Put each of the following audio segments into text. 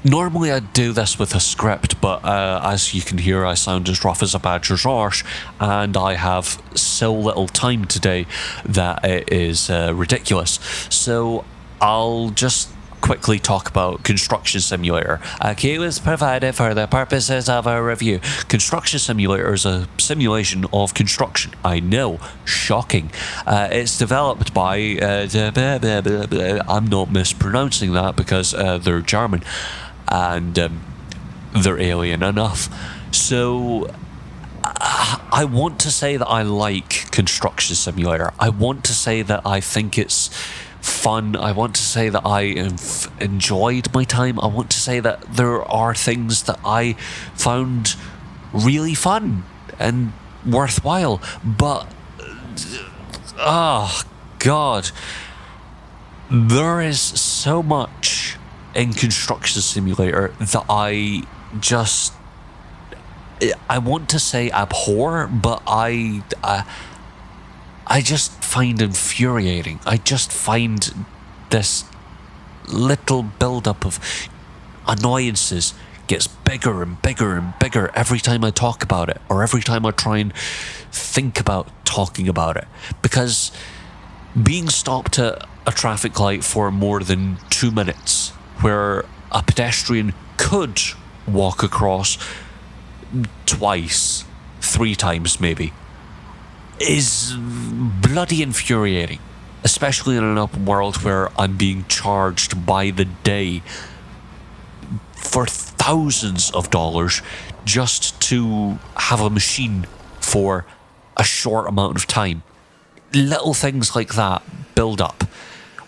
Normally I'd do this with a script, but as you can hear, I sound as rough as a badger's arse, and I have so little time today that it is ridiculous. So I'll just quickly talk about Construction Simulator. A key was provided for the purposes of a review. Construction Simulator is a simulation of construction. I know, shocking. It's developed by... I'm not mispronouncing that because they're German. And they're alien enough. So I want to say that I like Construction Simulator. I want to say that I think it's fun. I want to say that I have enjoyed my time. I want to say that there are things that I found really fun and worthwhile. But, oh, God. There is so much in Construction Simulator that I want to say abhor, but I just find infuriating. I just find this little build-up of annoyances gets bigger and bigger and bigger every time I talk about it, or every time I try and think about talking about it. Because being stopped at a traffic light for more than 2 minutes, where a pedestrian could walk across twice, 3 times maybe, is bloody infuriating. Especially in an open world where I'm being charged by the day for thousands of dollars just to have a machine for a short amount of time. Little things like that build up.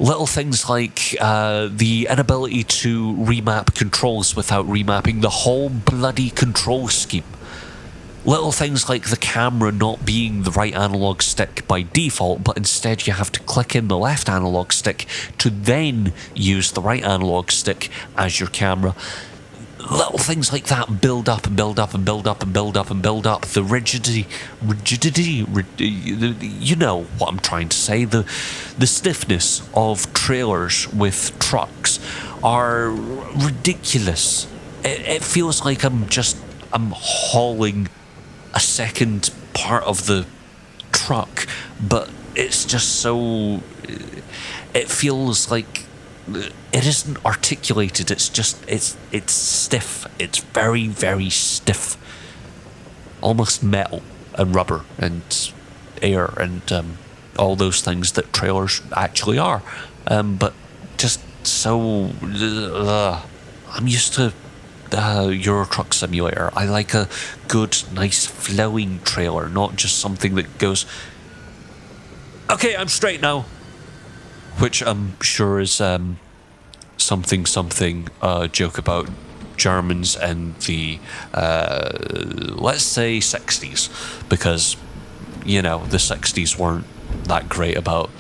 Little things like the inability to remap controls without remapping the whole bloody control scheme. Little things like the camera not being the right analog stick by default, but instead you have to click in the left analog stick to then use the right analog stick as your camera. Little things like that build up and build up and build up and build up and build up. The rigidity, you know what I'm trying to say. The stiffness of trailers with trucks are ridiculous. It feels like I'm hauling a second part of the truck, but it's just so... It feels like it isn't articulated. It's just it's stiff. It's very, very stiff, almost metal and rubber and air and all those things that trailers actually are, but just so I'm used to Euro Truck Simulator. I like a good, nice flowing trailer, not just something that goes, okay, I'm straight now, which I'm sure is something joke about Germans and the let's say 60s, because you know the 60s weren't that great about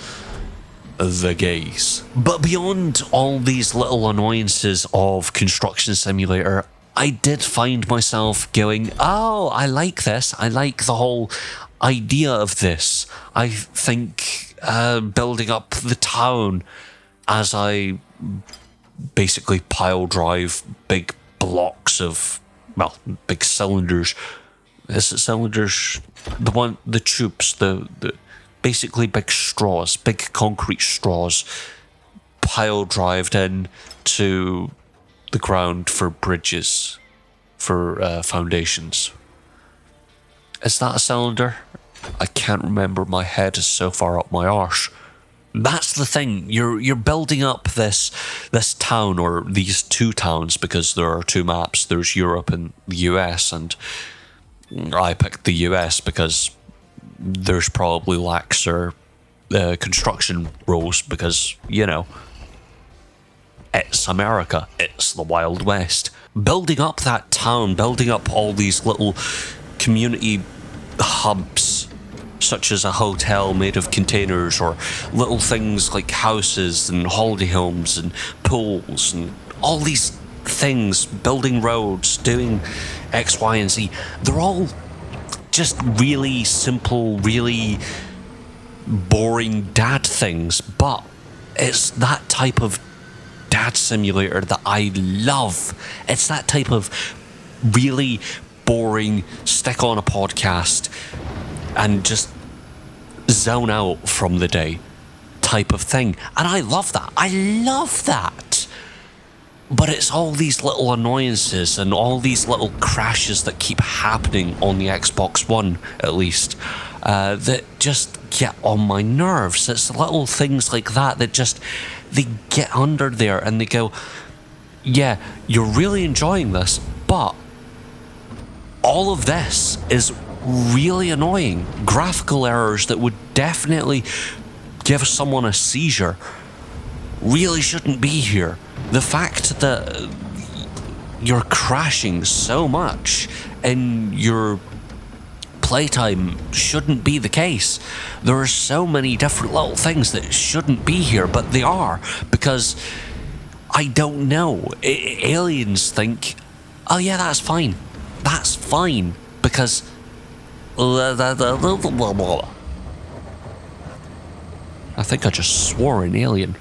the gays. But beyond all these little annoyances of Construction Simulator, I did find myself going, oh, I like this. I like the whole idea of this. I think building up the town as I basically pile drive big blocks of, well, big cylinders. Is it cylinders? The tubes, the basically big straws, big concrete straws, pile drived in to the ground for bridges, for foundations. Is that a cylinder? I can't remember. My head is so far up my arse. That's the thing. You're building up this town, or these 2 towns, because there are 2 maps. There's Europe and the US, and I picked the US because there's probably laxer construction rules, because, you know, it's America. It's the Wild West. Building up that town, building up all these little community hubs, such as a hotel made of containers, or little things like houses and holiday homes and pools and all these things, building roads, doing X, Y, and Z. They're all just really simple, really boring dad things, but it's that type of dad simulator that I love. It's that type of really boring, stick on a podcast and just zone out from the day type of thing. And I love that. I love that. But it's all these little annoyances and all these little crashes that keep happening on the Xbox One, at least, that just get on my nerves. It's little things like that that just, they get under there and they go, yeah, you're really enjoying this, but all of this is really annoying. Graphical errors that would definitely give someone a seizure really shouldn't be here. The fact that you're crashing so much in your playtime shouldn't be the case. There are so many different little things that shouldn't be here, but they are, because I don't know. Aliens think, oh yeah, that's fine. That's fine, because I think I just swore an alien.